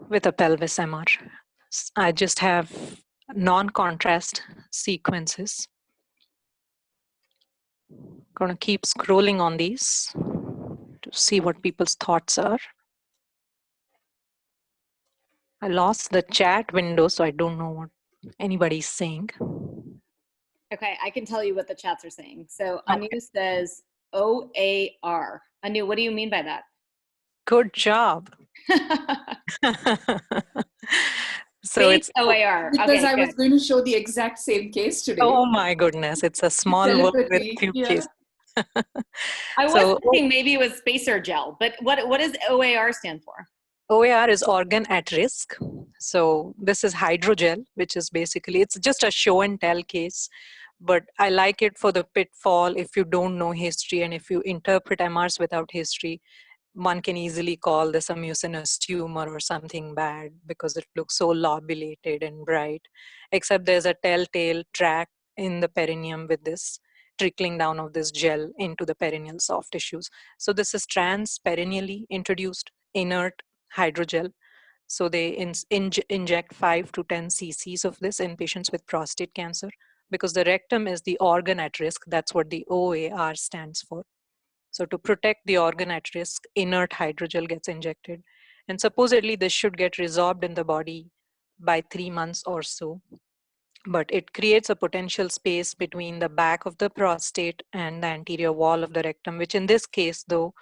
with a pelvis MR. I just have non-contrast sequences. Going to keep scrolling on these to see what people's thoughts are. I lost the chat window, so I don't know what anybody's saying. Okay, I can tell you what the chats are saying. So Anu says OAR. Anu, what do you mean by that? Good job. So Base it's OAR. Because okay, I good. was going to show the exact same case today. Oh my goodness, it's a small work with few cases. I was thinking maybe it was spacer gel, but what does OAR stand for? OAR is organ at risk. So this is hydrogel, which is basically, it's just a show and tell case. But I like it for the pitfall if you don't know history and if you interpret MRs without history. One can easily call this a mucinous tumor or something bad because it looks so lobulated and bright, except there's a telltale track in the perineum with this trickling down of this gel into the perineal soft tissues. So this is transperineally introduced inert hydrogel. So they inject 5 to 10 cc's of this in patients with prostate cancer because the rectum is the organ at risk. That's what the OAR stands for. So to protect the organ at risk, inert hydrogel gets injected. And supposedly this should get resorbed in the body by 3 months or so. But it creates a potential space between the back of the prostate and the anterior wall of the rectum, which in this case, though,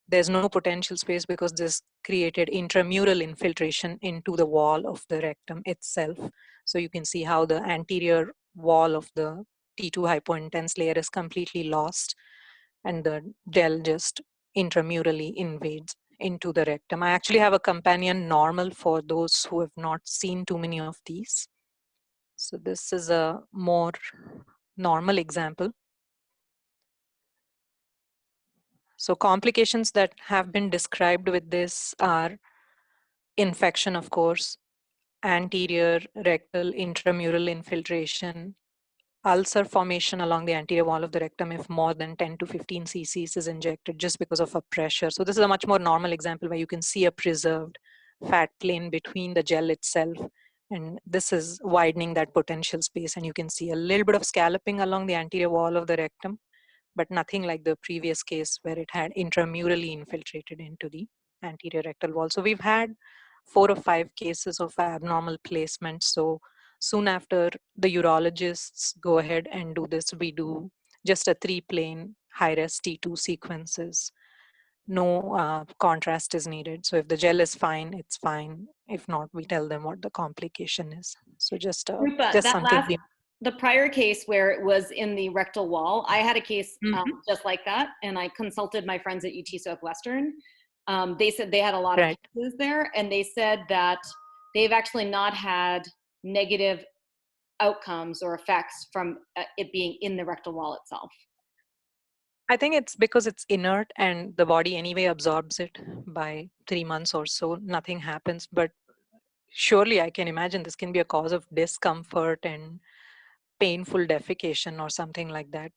there's no potential space because this created intramural infiltration into the wall of the rectum itself. So you can see how the anterior wall of the T2 hypointense layer is completely lost and the gel just intramurally invades into the rectum. I actually have a companion normal for those who have not seen too many of these. So this is a more normal example. So complications that have been described with this are infection, of course, anterior rectal intramural infiltration, ulcer formation along the anterior wall of the rectum if more than 10 to 15 cc's is injected just because of a pressure. So this is a much more normal example where you can see a preserved fat plane between the gel itself. And this is widening that potential space. And you can see a little bit of scalloping along the anterior wall of the rectum, but nothing like the previous case where it had intramurally infiltrated into the anterior rectal wall. So we've had 4 or 5 cases of abnormal placement. So soon after the urologists go ahead and do this, we do just a 3-plane high-res T2 sequences. No contrast is needed. So if the gel is fine, it's fine. If not, we tell them what the complication is. So just Roopa, just something. The prior case where it was in the rectal wall, I had a case just like that, and I consulted my friends at UT Southwestern. They said they had a lot of cases there, and they said that they've actually not had negative outcomes or effects from it being in the rectal wall itself. I think it's because it's inert and the body anyway absorbs it by 3 months or so, nothing happens. But surely I can imagine this can be a cause of discomfort and painful defecation or something like that.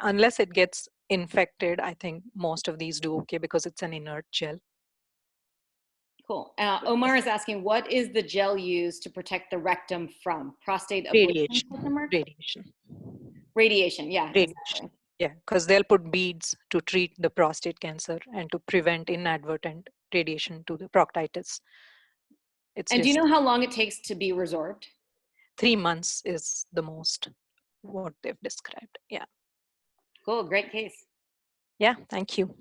Unless it gets infected, I think most of these do okay because it's an inert gel. Cool. Omar is asking, what is the gel used to protect the rectum from? Prostate radiation? Radiation, yeah. Radiation. Exactly. Yeah, because they'll put beads to treat the prostate cancer and to prevent inadvertent radiation to the proctitis. And do you know how long it takes to be resorbed? 3 months is the most what they've described. Yeah. Cool. Great case. Yeah. Thank you.